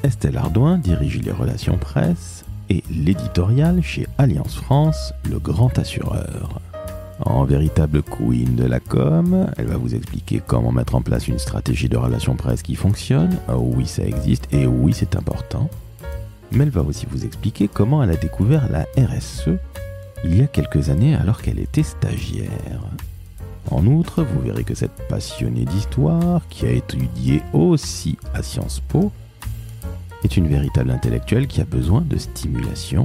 Estelle Ardouin dirige les relations presse et l'éditorial chez Alliance France, le grand assureur. En véritable queen de la com, elle va vous expliquer comment mettre en place une stratégie de relations presse qui fonctionne. Oui, ça existe et oui, c'est important. Mais elle va aussi vous expliquer comment elle a découvert la RSE il y a quelques années alors qu'elle était stagiaire. En outre, vous verrez que cette passionnée d'histoire, qui a étudié aussi à Sciences Po, est une véritable intellectuelle qui a besoin de stimulation.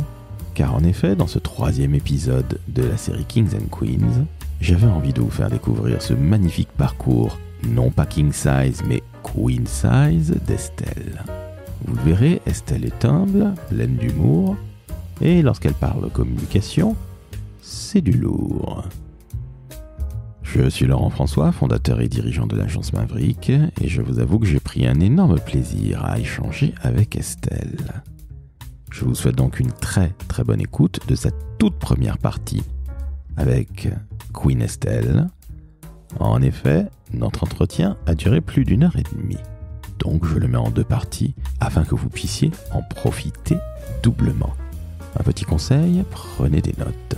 Car en effet, dans ce 3e épisode de la série Kings and Queens, j'avais envie de vous faire découvrir ce magnifique parcours, non pas king size, mais queen size d'Estelle. Vous le verrez, Estelle est humble, pleine d'humour, et lorsqu'elle parle communication, c'est du lourd. Je suis Laurent François, fondateur et dirigeant de l'agence Maverick, et je vous avoue que j'ai pris un énorme plaisir à échanger avec Estelle. Je vous souhaite donc une très très bonne écoute de cette toute première partie avec Queen Estelle. En effet, notre entretien a duré plus d'1 heure et demie. Donc je le mets en 2 parties afin que vous puissiez en profiter doublement. Un petit conseil, prenez des notes.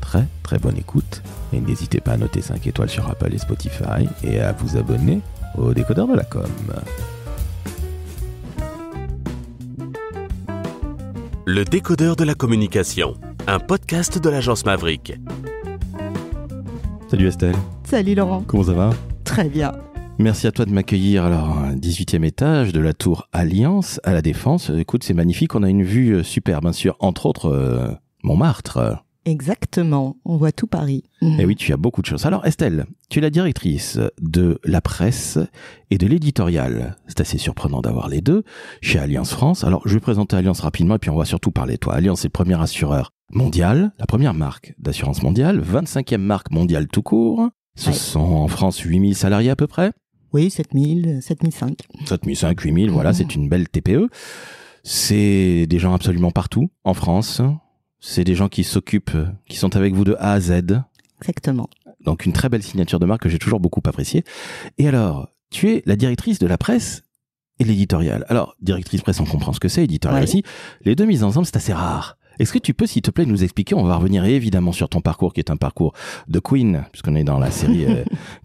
Très très bonne écoute et n'hésitez pas à noter 5 étoiles sur Apple et Spotify et à vous abonner au décodeur de la com. Le décodeur de la communication, un podcast de l'agence Maverick. Salut Estelle. Salut Laurent. Comment ça va ? Très bien. Merci à toi de m'accueillir. Alors, 18e étage de la tour Alliance à la Défense. Écoute, c'est magnifique. On a une vue superbe, bien sûr. Entre autres, Montmartre. Exactement. On voit tout Paris. Et oui, tu as beaucoup de choses. Alors, Estelle, tu es la directrice de la presse et de l'éditorial. C'est assez surprenant d'avoir les deux chez Alliance France. Alors, je vais présenter Alliance rapidement et puis on va surtout parler de toi. Alliance, c'est le premier assureur mondial, la première marque d'assurance mondiale, 25e marque mondiale tout court. Ce sont en France 8000 salariés à peu près. Oui, 7000, 7005. 7005, 8000, voilà, c'est une belle TPE. C'est des gens absolument partout en France. C'est des gens qui s'occupent, qui sont avec vous de A à Z. Exactement. Donc une très belle signature de marque que j'ai toujours beaucoup appréciée. Et alors, tu es la directrice de la presse et l'éditorial. Alors, directrice presse, on comprend ce que c'est, éditorial aussi. Les deux mises ensemble, c'est assez rare. Est-ce que tu peux, s'il te plaît, nous expliquer, on va revenir évidemment sur ton parcours, qui est un parcours de Queen, puisqu'on est dans la série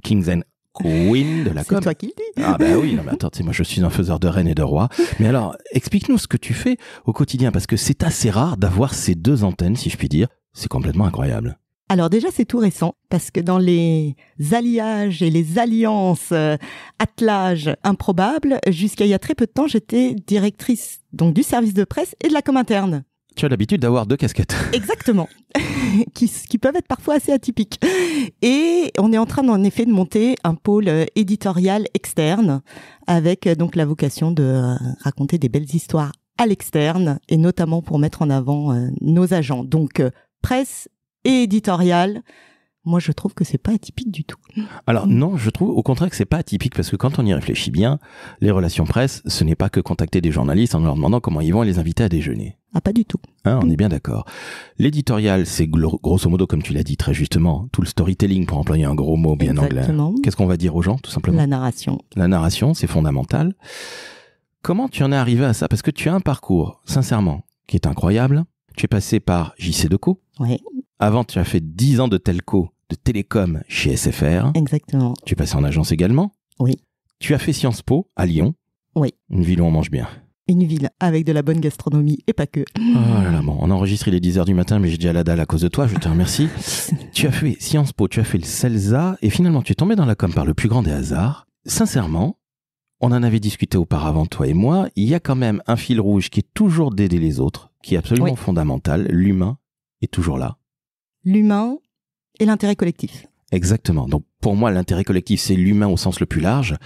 Kings and Queen de la com. C'est toi qui le dis. Ah ben oui, non mais attends, tu sais, moi je suis un faiseur de reines et de rois. Mais alors, explique-nous ce que tu fais au quotidien, parce que c'est assez rare d'avoir ces deux antennes, si je puis dire. C'est complètement incroyable. Alors déjà, c'est tout récent, parce que dans les alliages et les alliances, attelages improbables, jusqu'à il y a très peu de temps, j'étais directrice donc du service de presse et de la com interne. Tu as l'habitude d'avoir 2 casquettes. Exactement, qui peuvent être parfois assez atypiques. Et on est en train, en effet, de monter un pôle éditorial externe avec donc la vocation de raconter des belles histoires à l'externe et notamment pour mettre en avant nos agents. Donc, presse et éditorial, moi, je trouve que c'est pas atypique du tout. Alors non, je trouve au contraire que c'est pas atypique parce que quand on y réfléchit bien, les relations presse, ce n'est pas que contacter des journalistes en leur demandant comment ils vont et les inviter à déjeuner. Ah, pas du tout. Hein, on est bien d'accord. L'éditorial, c'est grosso modo, comme tu l'as dit très justement, tout le storytelling pour employer un gros mot bien Exactement. anglais. Qu'est-ce qu'on va dire aux gens, tout simplement ? La narration. La narration, c'est fondamental. Comment tu en es arrivé à ça ? Parce que tu as un parcours, sincèrement, qui est incroyable. Tu es passé par JC Decaux. Oui. Avant, tu as fait 10 ans de telco, de télécom chez SFR. Exactement. Tu es passé en agence également. Oui. Tu as fait Sciences Po à Lyon. Oui. Une ville où on mange bien. Une ville avec de la bonne gastronomie et pas que. Oh là là, bon, on a enregistré les 10h du matin, mais j'ai déjà la dalle à cause de toi, je te remercie. Tu as fait Sciences Po, tu as fait le CELSA, et finalement tu es tombé dans la com par le plus grand des hasards. Sincèrement, on en avait discuté auparavant, toi et moi, il y a quand même un fil rouge qui est toujours d'aider les autres, qui est absolument fondamental, l'humain est toujours là. L'humain et l'intérêt collectif. Exactement, donc pour moi l'intérêt collectif c'est l'humain au sens le plus large.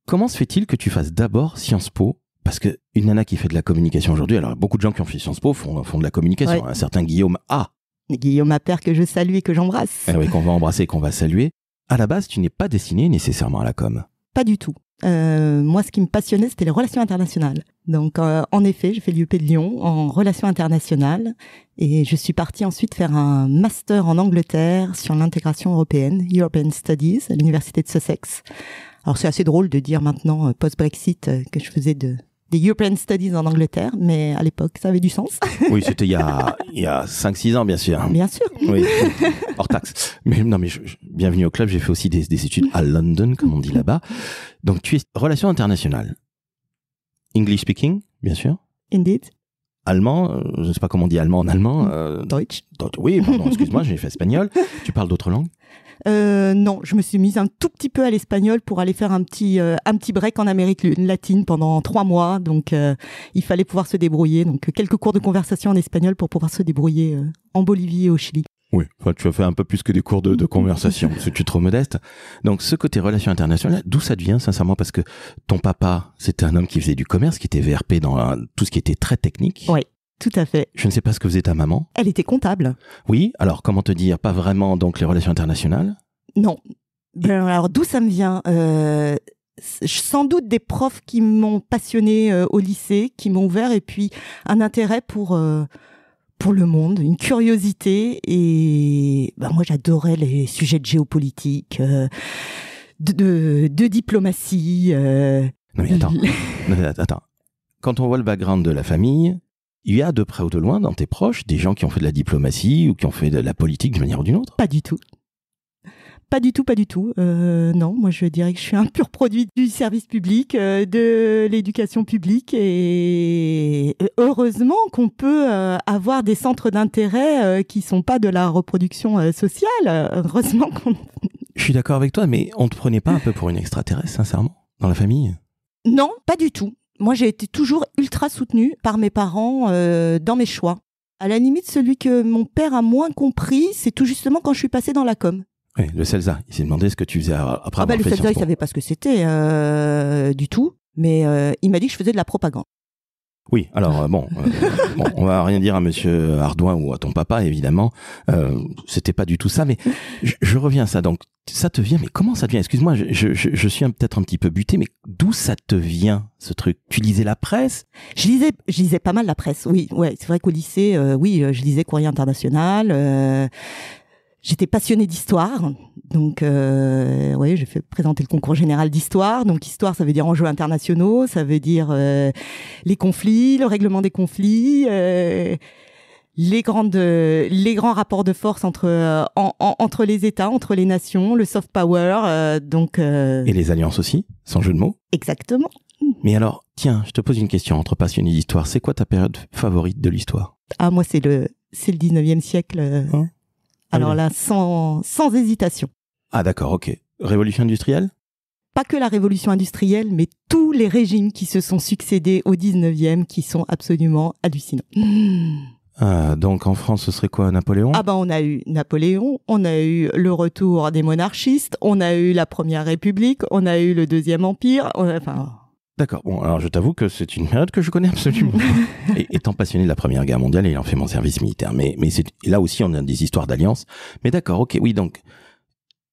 Comment se fait-il que tu fasses d'abord Sciences Po ? Parce que une nana qui fait de la communication aujourd'hui, alors beaucoup de gens qui ont fait Sciences Po font de la communication. Un certain Guillaume A. Guillaume Appert que je salue et que j'embrasse. Oui, qu'on va embrasser et qu'on va saluer. À la base, tu n'es pas destiné nécessairement à la com. Pas du tout. Moi, ce qui me passionnait, c'était les relations internationales. Donc, en effet, j'ai fait l'IEP de Lyon en relations internationales et je suis partie ensuite faire un master en Angleterre sur l'intégration européenne, European Studies, à l'université de Sussex. Alors, c'est assez drôle de dire maintenant, post-Brexit, que je faisais de des European Studies en Angleterre, mais à l'époque, ça avait du sens. Oui, c'était il y a 5-6 ans, bien sûr. Bien sûr. Oui, hors taxe. Mais non, mais bienvenue au club. J'ai fait aussi des études à London, comme on dit là-bas. Donc, tu es relations internationales. English speaking, bien sûr. Indeed. Allemand, je ne sais pas comment on dit allemand en allemand. Deutsch. Oui, pardon, excuse-moi, j'ai fait espagnol. Tu parles d'autres langues? Non, je me suis mise un tout petit peu à l'espagnol pour aller faire un petit break en Amérique latine pendant 3 mois. Donc, il fallait pouvoir se débrouiller. Donc, quelques cours de conversation en espagnol pour pouvoir se débrouiller en Bolivie et au Chili. Oui, enfin, tu as fait un peu plus que des cours de conversation, parce que tu es trop modeste. Donc, ce côté relations internationales, d'où ça devient, sincèrement? Parce que ton papa, c'était un homme qui faisait du commerce, qui était VRP dans tout ce qui était très technique. Oui, tout à fait. Je ne sais pas ce que faisait ta maman. Elle était comptable. Oui, alors comment te dire, pas vraiment donc les relations internationales? Non. Ben, alors, d'où ça me vient? Sans doute des profs qui m'ont passionnée au lycée, qui m'ont ouvert, et puis un intérêt pour le monde, une curiosité, et moi j'adorais les sujets de géopolitique, de diplomatie. Non mais attends. Quand on voit le background de la famille, il y a de près ou de loin dans tes proches des gens qui ont fait de la diplomatie ou qui ont fait de la politique d'une manière ou d'une autre? Pas du tout. Pas du tout. Non, moi je dirais que je suis un pur produit du service public, de l'éducation publique, et heureusement qu'on peut avoir des centres d'intérêt qui sont pas de la reproduction sociale. Heureusement qu'on... Je suis d'accord avec toi, mais on te prenait pas un peu pour une extraterrestre, sincèrement, dans la famille? Non, pas du tout. Moi j'ai été toujours ultra soutenue par mes parents dans mes choix. À la limite, celui que mon père a moins compris, c'est tout justement quand je suis passée dans la com. Oui, le CELSA. Il s'est demandé ce que tu faisais après avoir Le fait CELSA, Sciences il Po. savait pas ce que c'était du tout, mais il m'a dit que je faisais de la propagande. Oui, alors on va rien dire à Monsieur Ardouin ou à ton papa, évidemment. C'était pas du tout ça, mais je reviens à ça. Donc, ça te vient, mais comment ça te vient? Excuse-moi, je suis peut-être un petit peu buté, mais d'où ça te vient, ce truc? Tu lisais la presse? Je lisais pas mal la presse, oui. Ouais, c'est vrai qu'au lycée, je lisais Courrier International. J'étais passionnée d'histoire, donc j'ai fait présenter le concours général d'histoire. Donc histoire, ça veut dire enjeux internationaux, ça veut dire les conflits, le règlement des conflits, les grands rapports de force entre les États, entre les nations, le soft power, Et les alliances aussi, sans jeu de mots. Exactement. Mais alors, tiens, je te pose une question. Entre passionnée d'histoire, c'est quoi ta période favorite de l'histoire? Ah, moi, c'est le 19e siècle. Alors là, sans hésitation. Ah d'accord, ok. Révolution industrielle? Pas que la révolution industrielle, mais tous les régimes qui se sont succédés au 19e qui sont absolument hallucinants. Ah, donc en France, ce serait quoi, Napoléon? Ah on a eu Napoléon, on a eu le retour des monarchistes, on a eu la Première République, on a eu le Deuxième Empire, D'accord. Bon, alors je t'avoue que c'est une période que je connais absolument. Et étant passionné de la Première Guerre mondiale, ayant fait mon service militaire. Mais là aussi, on a des histoires d'alliance. Mais d'accord, ok, oui, donc,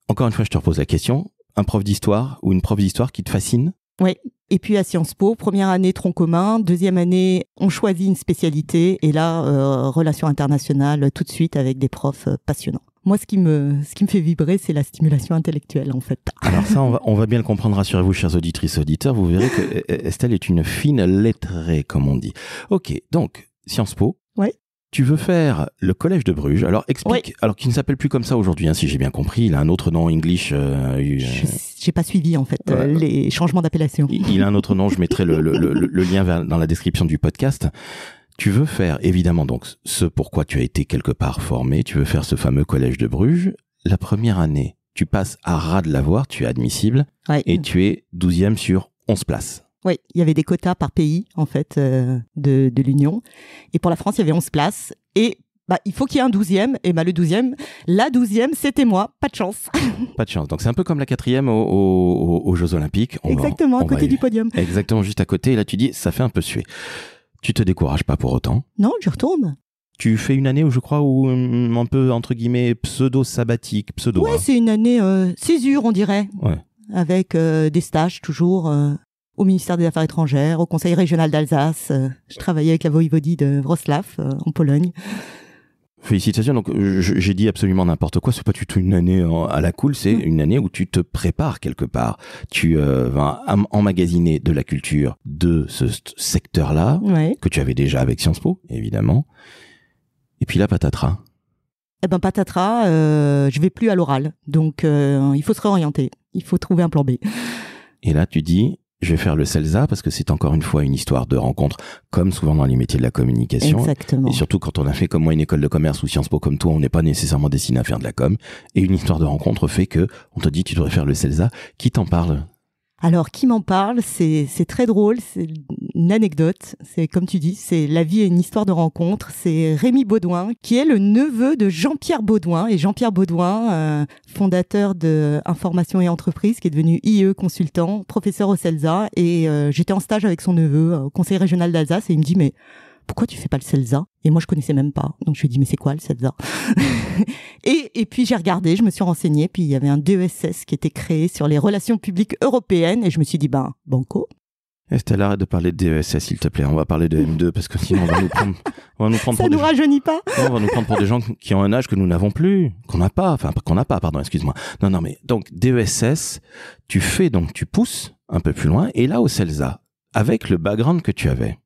encore une fois, je te repose la question. Un prof d'histoire ou une prof d'histoire qui te fascine? Oui. Et puis à Sciences Po, première année, tronc commun. Deuxième année, on choisit une spécialité. Et là, relations internationales, tout de suite avec des profs passionnants. Moi, ce qui me fait vibrer, c'est la stimulation intellectuelle, en fait. Alors ça, on va bien le comprendre, rassurez-vous, chers auditrices et auditeurs. Vous verrez que Estelle est une fine lettrée, comme on dit. Ok, donc, Sciences Po. Ouais. Tu veux faire le collège de Bruges. Alors, explique. Ouais. Alors, qui ne s'appelle plus comme ça aujourd'hui, si j'ai bien compris. Il a un autre nom, English. J'ai pas suivi, en fait, les changements d'appellation. Il a un autre nom, je mettrai le lien dans la description du podcast. Tu veux faire, évidemment, donc, ce pourquoi tu as été quelque part formé, tu veux faire ce fameux collège de Bruges. La première année, tu passes à ras de l'avoir, tu es admissible, et tu es 12e sur 11 places. Oui, il y avait des quotas par pays, en fait, de l'Union. Et pour la France, il y avait 11 places. Et il faut qu'il y ait un 12e. Et la 12e, c'était moi. Pas de chance. Pas de chance. Donc, c'est un peu comme la 4e aux Jeux Olympiques. Exactement, à côté du podium. Exactement, juste à côté. Et là, tu dis, ça fait un peu suer. Tu te décourages pas pour autant? Non, je retourne. Tu fais une année où je crois où un peu entre guillemets pseudo-sabbatique, Ouais, hein. C'est une année césure, on dirait. Ouais. Avec des stages toujours au ministère des Affaires étrangères, au Conseil régional d'Alsace. Je travaillais avec la voïvodie de Wrocław en Pologne. Félicitations. Donc, j'ai dit absolument n'importe quoi. C'est pas du tout une année à la cool. C'est une année où tu te prépares quelque part. Tu vas emmagasiner de la culture de ce secteur-là, que tu avais déjà avec Sciences Po, évidemment. Et puis là, patatras. Eh ben, patatras, je vais plus à l'oral. Donc, il faut se réorienter. Il faut trouver un plan B. Et là, tu dis, je vais faire le CELSA parce que c'est encore une fois une histoire de rencontre, comme souvent dans les métiers de la communication. Exactement. Et surtout quand on a fait comme moi une école de commerce ou Sciences Po comme toi, on n'est pas nécessairement destiné à faire de la com. Et une histoire de rencontre fait que on te dit tu devrais faire le CELSA. Qui t'en parle ? Alors, qui m'en parle ? C'est très drôle, c'est une anecdote. C'est comme tu dis, c'est la vie est une histoire de rencontre. C'est Rémi Baudouin, qui est le neveu de Jean-Pierre Baudouin. Et Jean-Pierre Baudouin, fondateur de Information et Entreprise, qui est devenu IE consultant, professeur au CELSA. Et j'étais en stage avec son neveu au Conseil régional d'Alsace et il me dit, mais pourquoi tu fais pas le CELSA ? Et moi, je connaissais même pas. Donc, je lui ai dit, mais c'est quoi le CELSA ? et puis, j'ai regardé, je me suis renseignée. Puis, il y avait un DESS qui était créé sur les relations publiques européennes. Et je me suis dit, banco. Estelle, arrête de parler de DESS, s'il te plaît. On va parler de M2 parce que sinon, on va nous prendre Ça pour nous rajeunit pas. Non, on va nous prendre pour des gens qui ont un âge que nous n'avons plus. Qu'on n'a pas, pardon, excuse-moi. Non, mais donc, DESS, tu pousses un peu plus loin. Et là, au CELSA, avec le background que tu avais,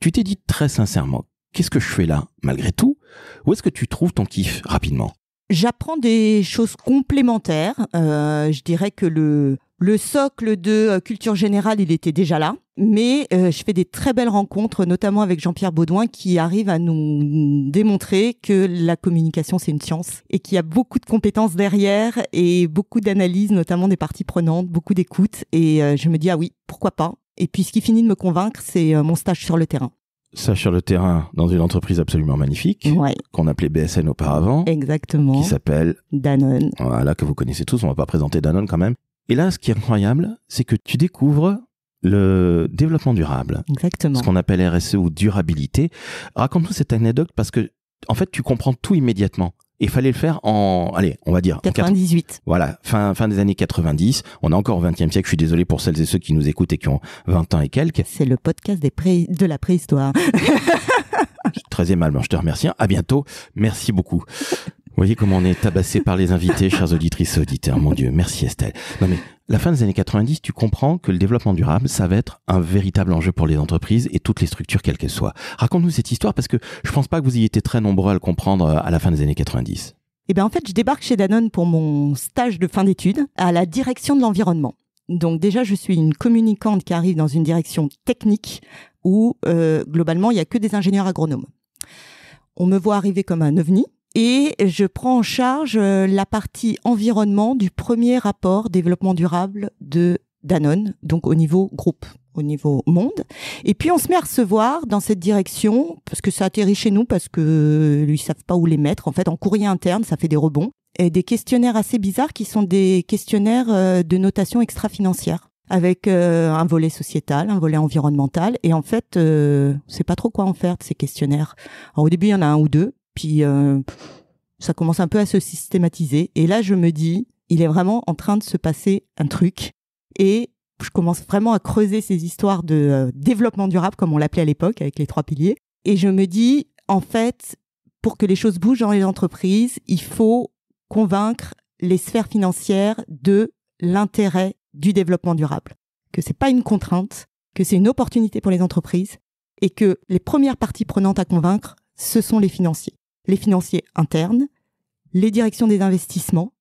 tu t'es dit très sincèrement, qu'est-ce que je fais là, malgré tout ? Où est-ce que tu trouves ton kiff rapidement ? J'apprends des choses complémentaires. Je dirais que le socle de culture générale, il était déjà là. Mais je fais des très belles rencontres, notamment avec Jean-Pierre Baudouin, qui arrive à nous démontrer que la communication, c'est une science et qu'il y a beaucoup de compétences derrière et beaucoup d'analyse, notamment des parties prenantes, beaucoup d'écoute. Et je me dis, ah oui, pourquoi pas ? Et puis, ce qui finit de me convaincre, c'est mon stage sur le terrain. Stage sur le terrain dans une entreprise absolument magnifique, qu'on appelait BSN auparavant. Exactement. Qui s'appelle Danone. Voilà, que vous connaissez tous, on va pas présenter Danone quand même. Et là, ce qui est incroyable, c'est que tu découvres le développement durable. Exactement. Ce qu'on appelle RSE ou durabilité. Raconte-nous cette anecdote parce que, en fait, tu comprends tout immédiatement. Et il fallait le faire on va dire... 98. Voilà, fin des années 90. On est encore au 20e siècle. Je suis désolé pour celles et ceux qui nous écoutent et qui ont 20 ans et quelques. C'est le podcast de la préhistoire. 13e album, je te remercie. À bientôt. Merci beaucoup. Vous voyez comment on est tabassé par les invités, chères auditrices et auditeurs. Mon Dieu, merci Estelle. Non mais, la fin des années 90, tu comprends que le développement durable, ça va être un véritable enjeu pour les entreprises et toutes les structures, quelles qu'elles soient. Raconte-nous cette histoire parce que je pense pas que vous ayez été très nombreux à le comprendre à la fin des années 90. Eh bien, en fait, je débarque chez Danone pour mon stage de fin d'études à la direction de l'environnement. Donc déjà, je suis une communicante qui arrive dans une direction technique où, globalement, il n'y a que des ingénieurs agronomes. On me voit arriver comme un ovni. Et je prends en charge la partie environnement du premier rapport développement durable de Danone, donc au niveau groupe, au niveau monde. Et puis on se met à recevoir dans cette direction, parce que ça atterrit chez nous, parce que ils savent pas où les mettre. En fait, en courrier interne, ça fait des rebonds. Et des questionnaires assez bizarres qui sont des questionnaires de notation extra-financière, avec un volet sociétal, un volet environnemental. Et en fait, c'est pas trop quoi en faire de ces questionnaires. Alors, au début, il y en a un ou deux. Puis ça commence un peu à se systématiser. Et là, je me dis, il est vraiment en train de se passer un truc. Et je commence vraiment à creuser ces histoires de développement durable, comme on l'appelait à l'époque, avec les 3 piliers. Et je me dis, en fait, pour que les choses bougent dans les entreprises, il faut convaincre les sphères financières de l'intérêt du développement durable. Que c'est pas une contrainte, que c'est une opportunité pour les entreprises et que les premières parties prenantes à convaincre, ce sont les financiers. Les financiers internes, les directions des investissements,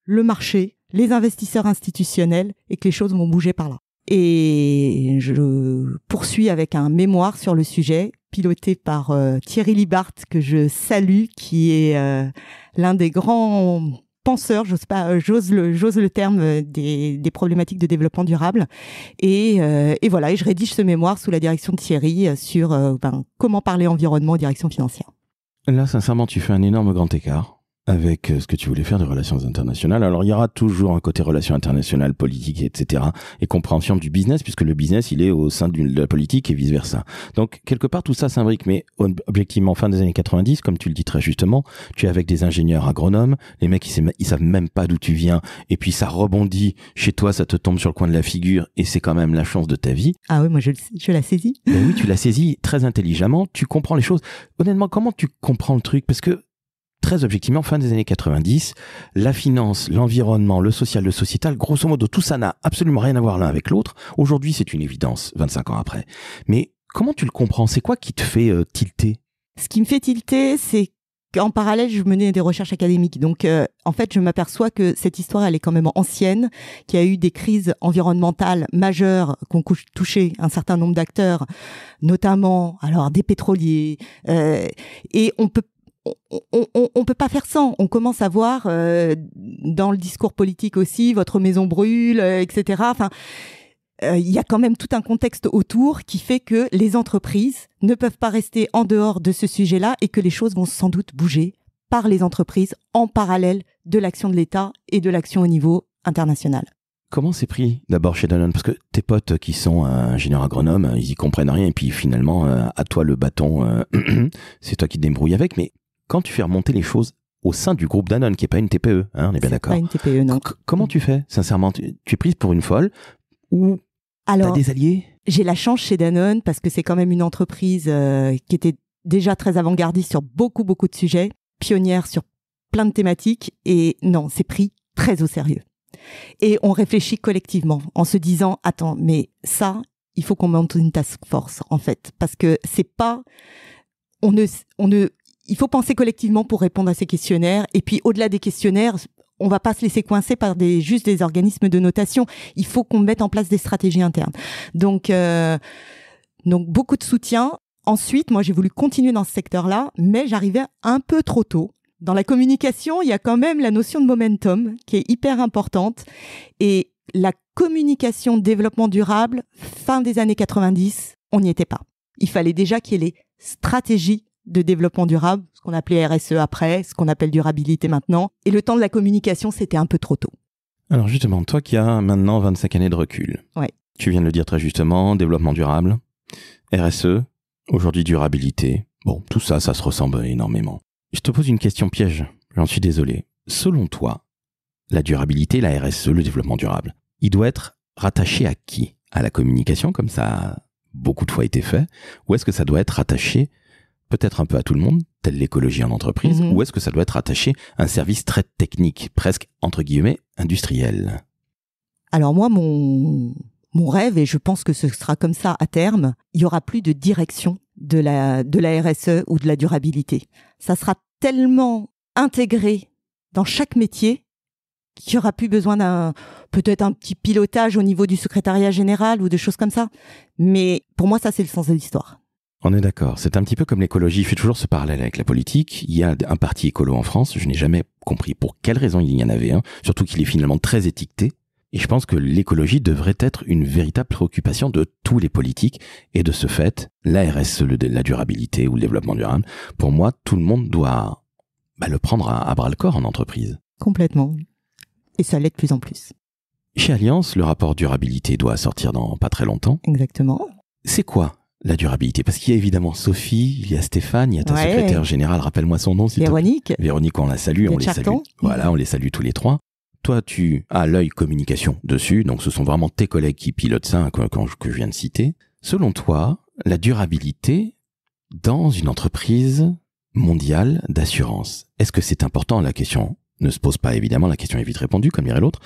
le marché, les investisseurs institutionnels et que les choses vont bouger par là. Et je poursuis avec un mémoire sur le sujet piloté par Thierry Libart, que je salue, qui est l'un des grands penseurs, j'ose le terme des problématiques de développement durable. Et voilà, et je rédige ce mémoire sous la direction de Thierry sur comment parler environnement aux directions financières. Là, sincèrement, tu fais un énorme grand écart. avec ce que tu voulais faire de relations internationales. Alors, il y aura toujours un côté relations internationales, politique, etc. et compréhension du business, puisque le business, il est au sein de la politique et vice-versa. Donc, quelque part, tout ça s'imbrique. Mais objectivement, fin des années 90, comme tu le dis très justement, tu es avec des ingénieurs agronomes. Les mecs, ils savent même pas d'où tu viens. Et puis, ça rebondit chez toi, ça te tombe sur le coin de la figure. Et c'est quand même la chance de ta vie. Ah oui, moi, je la saisis. Ben oui, tu l'as saisi très intelligemment. Tu comprends les choses. Honnêtement, comment tu comprends le truc? Parce que, très objectivement, fin des années 90, la finance, l'environnement, le social, le sociétal, grosso modo, tout ça n'a absolument rien à voir l'un avec l'autre. Aujourd'hui, c'est une évidence, 25 ans après. Mais comment tu le comprends? C'est quoi qui te fait tilter? Ce qui me fait tilter, c'est qu'en parallèle, je menais des recherches académiques. Donc, en fait, je m'aperçois que cette histoire, elle est quand même ancienne, qu'il y a eu des crises environnementales majeures qui ont touché un certain nombre d'acteurs, notamment alors des pétroliers, et on peut pas faire sans. On commence à voir dans le discours politique aussi, votre maison brûle, etc. Enfin, il y a quand même tout un contexte autour qui fait que les entreprises ne peuvent pas rester en dehors de ce sujet-là et que les choses vont sans doute bouger par les entreprises en parallèle de l'action de l'État et de l'action au niveau international. Comment c'est pris d'abord chez Danone? Parce que tes potes qui sont ingénieurs agronomes, ils y comprennent rien et puis finalement, à toi le bâton, c'est toi qui te débrouilles avec. Mais quand tu fais remonter les choses au sein du groupe Danone, qui est pas une TPE, hein, on est bien d'accord. Pas une TPE, non. Comment tu fais, sincèrement? Tu es prise pour une folle ou t'as des alliés? J'ai la chance chez Danone parce que c'est quand même une entreprise qui était déjà très avant-gardiste sur beaucoup de sujets, pionnière sur plein de thématiques et non, c'est pris très au sérieux. Et on réfléchit collectivement en se disant, attends, mais ça, il faut qu'on monte une task force en fait, parce que c'est pas, il faut penser collectivement pour répondre à ces questionnaires. Et puis, au-delà des questionnaires, on va pas se laisser coincer par juste des organismes de notation. Il faut qu'on mette en place des stratégies internes. Donc beaucoup de soutien. Ensuite, moi, j'ai voulu continuer dans ce secteur-là, mais j'arrivais un peu trop tôt. Dans la communication, il y a quand même la notion de momentum qui est hyper importante. Et la communication développement durable, fin des années 90, on n'y était pas. Il fallait déjà qu'il y ait les stratégies de développement durable, ce qu'on appelait RSE après, ce qu'on appelle durabilité maintenant. Et le temps de la communication, c'était un peu trop tôt. Alors justement, toi qui as maintenant 25 années de recul, ouais. Tu viens de le dire très justement, développement durable, RSE, aujourd'hui durabilité. Bon, tout ça, ça se ressemble énormément. Je te pose une question piège, j'en suis désolé. Selon toi, la durabilité, la RSE, le développement durable, il doit être rattaché à qui? À la communication, comme ça a beaucoup de fois été fait, ou est-ce que ça doit être rattaché peut-être un peu à tout le monde, telle l'écologie en entreprise, ou est-ce que ça doit être attaché à un service très technique, presque, entre guillemets, industriel? Alors moi, mon rêve, et je pense que ce sera comme ça à terme, il y aura plus de direction de la RSE ou de la durabilité. Ça sera tellement intégré dans chaque métier qu'il n'y aura plus besoin peut-être un petit pilotage au niveau du secrétariat général ou de choses comme ça. Mais pour moi, ça, c'est le sens de l'histoire. On est d'accord. C'est un petit peu comme l'écologie. Il fait toujours ce parallèle avec la politique. Il y a un parti écolo en France. Je n'ai jamais compris pour quelle raison il y en avait un. Surtout qu'il est finalement très étiqueté. Et je pense que l'écologie devrait être une véritable préoccupation de tous les politiques. Et de ce fait, la RSE, la durabilité ou le développement durable, pour moi, tout le monde doit le prendre à bras le corps en entreprise. Complètement. Et ça l'est de plus en plus. Chez Allianz, le rapport durabilité doit sortir dans pas très longtemps. Exactement. C'est quoi la durabilité? Parce qu'il y a évidemment Sophie, il y a Stéphane, il y a ta secrétaire générale, rappelle-moi son nom. Véronique. Véronique, on la salue, on les salue. Voilà, on les salue tous les trois. Toi, tu as l'œil communication dessus, donc ce sont vraiment tes collègues qui pilotent ça, que je viens de citer. Selon toi, la durabilité dans une entreprise mondiale d'assurance, est-ce que c'est important? La question ne se pose pas évidemment, la question est vite répondue, comme dirait l'autre.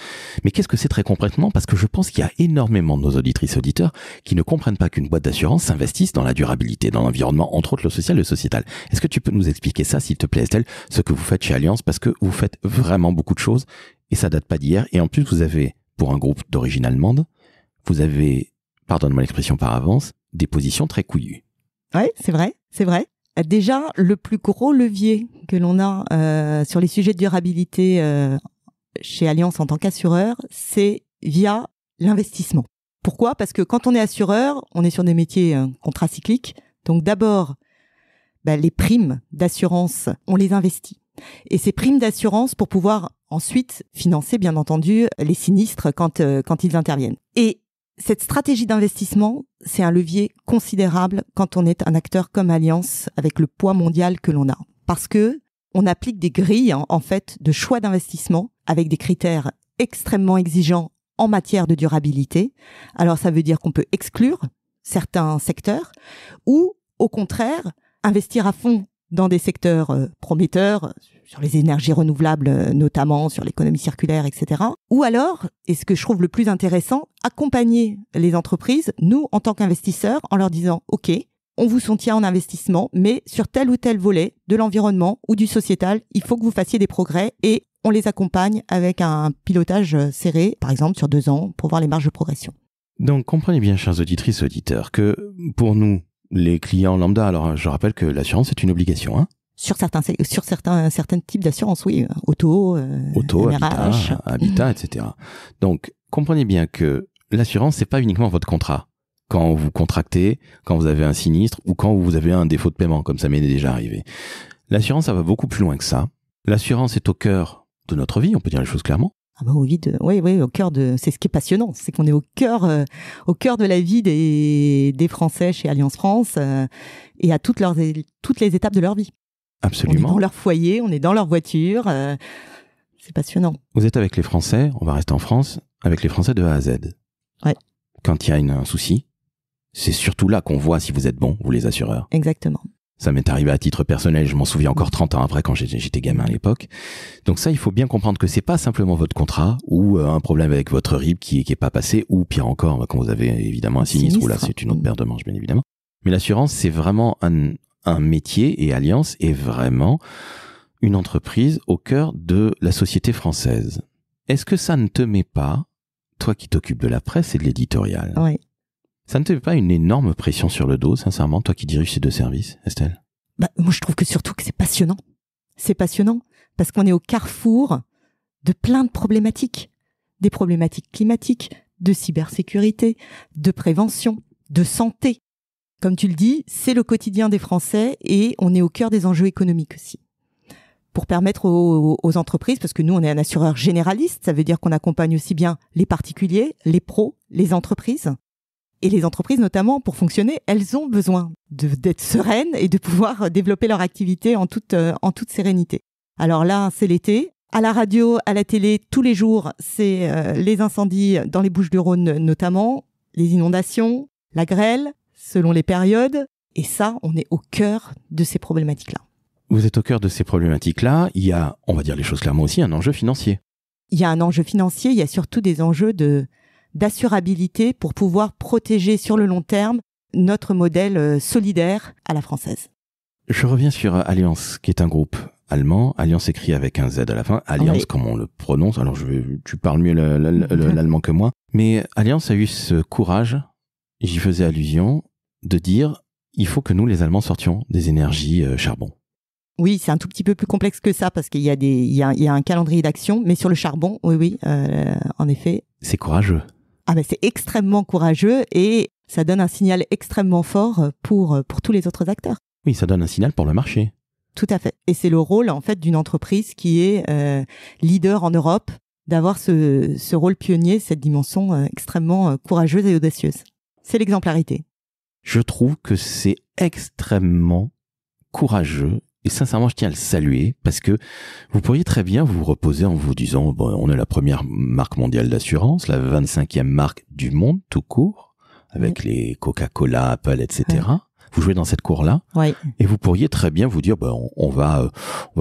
Mais qu'est-ce que c'est très concrètement? Parce que je pense qu'il y a énormément de nos auditrices et auditeurs qui ne comprennent pas qu'une boîte d'assurance s'investisse dans la durabilité, dans l'environnement, entre autres le social et le sociétal. Est-ce que tu peux nous expliquer ça, s'il te plaît, Estelle, ce que vous faites chez Allianz? Parce que vous faites vraiment beaucoup de choses et ça date pas d'hier. Et en plus, vous avez, pour un groupe d'origine allemande, vous avez, pardonne-moi l'expression par avance, des positions très couillues. Oui, c'est vrai, c'est vrai. Déjà, le plus gros levier que l'on a sur les sujets de durabilité chez Allianz en tant qu'assureur, c'est via l'investissement. Pourquoi? Parce que quand on est assureur, on est sur des métiers contracycliques. Donc d'abord, les primes d'assurance, on les investit. Et ces primes d'assurance pour pouvoir ensuite financer, bien entendu, les sinistres quand ils interviennent. Et cette stratégie d'investissement, c'est un levier considérable quand on est un acteur comme Allianz avec le poids mondial que l'on a. Parce que on applique des grilles, en fait, de choix d'investissement avec des critères extrêmement exigeants en matière de durabilité. Alors, ça veut dire qu'on peut exclure certains secteurs ou, au contraire, investir à fond dans des secteurs prometteurs, sur les énergies renouvelables notamment, sur l'économie circulaire, etc. Ou alors, et ce que je trouve le plus intéressant, accompagner les entreprises, nous, en tant qu'investisseurs, en leur disant « Ok, on vous soutient en investissement, mais sur tel ou tel volet de l'environnement ou du sociétal, il faut que vous fassiez des progrès et on les accompagne avec un pilotage serré, par exemple sur 2 ans, pour voir les marges de progression. » Donc, comprenez bien, chers auditrices et auditeurs, que pour nous, les clients lambda, alors je rappelle que l'assurance est une obligation, hein. Sur certains types d'assurance, oui, auto, MRH, habitat, etc. Donc, comprenez bien que l'assurance, c'est pas uniquement votre contrat. Quand vous contractez, quand vous avez un sinistre ou quand vous avez un défaut de paiement, comme ça m'est déjà arrivé. L'assurance, ça va beaucoup plus loin que ça. L'assurance est au cœur de notre vie, on peut dire les choses clairement. Ah bah oui, au cœur de, c'est ce qui est passionnant, c'est qu'on est au cœur de la vie des Français chez Allianz France et à toutes les étapes de leur vie. Absolument. On est dans leur foyer, on est dans leur voiture, c'est passionnant. Vous êtes avec les Français, on va rester en France, avec les Français de A à Z. Ouais. Quand il y a un souci, c'est surtout là qu'on voit si vous êtes bons, vous les assureurs. Exactement. Ça m'est arrivé à titre personnel, je m'en souviens encore 30 ans après quand j'étais gamin à l'époque. Donc ça, il faut bien comprendre que c'est pas simplement votre contrat ou un problème avec votre RIB qui est pas passé, ou pire encore, quand vous avez évidemment un sinistre, où là c'est une autre paire de manches bien évidemment. Mais l'assurance, c'est vraiment un métier, et Allianz est vraiment une entreprise au cœur de la société française. Est-ce que ça ne te met pas, toi qui t'occupes de la presse et de l'éditorial, oui. Ça ne te met pas une énorme pression sur le dos, sincèrement, toi qui diriges ces 2 services, Estelle? Moi, je trouve que surtout que c'est passionnant. C'est passionnant parce qu'on est au carrefour de plein de problématiques. Des problématiques climatiques, de cybersécurité, de prévention, de santé. Comme tu le dis, c'est le quotidien des Français et on est au cœur des enjeux économiques aussi. Pour permettre aux entreprises, parce que nous, on est un assureur généraliste, ça veut dire qu'on accompagne aussi bien les particuliers, les pros, les entreprises. Et les entreprises, notamment, pour fonctionner, elles ont besoin d'être sereines et de pouvoir développer leur activité en toute sérénité. Alors là, c'est l'été. À la radio, à la télé, tous les jours, c'est les incendies dans les Bouches-du-Rhône notamment, les inondations, la grêle, selon les périodes. Et ça, on est au cœur de ces problématiques-là. Vous êtes au cœur de ces problématiques-là. Il y a, on va dire les choses clairement aussi, un enjeu financier. Il y a un enjeu financier, il y a surtout des enjeux d'assurabilité pour pouvoir protéger sur le long terme notre modèle solidaire à la française. Je reviens sur Allianz, qui est un groupe allemand. Allianz écrit avec un Z à la fin. Allianz, oui. Comme on le prononce. Alors tu parles mieux l'allemand que moi. Mais Allianz a eu ce courage, j'y faisais allusion, de dire il faut que nous, les Allemands, sortions des énergies charbon. Oui, c'est un tout petit peu plus complexe que ça parce qu'il y a un calendrier d'action. Mais sur le charbon, oui, en effet. C'est courageux. Ah ben c'est extrêmement courageux et ça donne un signal extrêmement fort pour tous les autres acteurs. Oui, ça donne un signal pour le marché. Tout à fait. Et c'est le rôle en fait d'une entreprise qui est leader en Europe, d'avoir ce rôle pionnier, cette dimension extrêmement courageuse et audacieuse. C'est l'exemplarité. Je trouve que c'est extrêmement courageux. Et sincèrement, je tiens à le saluer parce que vous pourriez très bien vous reposer en vous disant bon, on est la première marque mondiale d'assurance, la 25e marque du monde tout court, avec les Coca-Cola, Apple, etc. Ouais. Vous jouez dans cette cour-là, ouais. Et vous pourriez très bien vous dire on va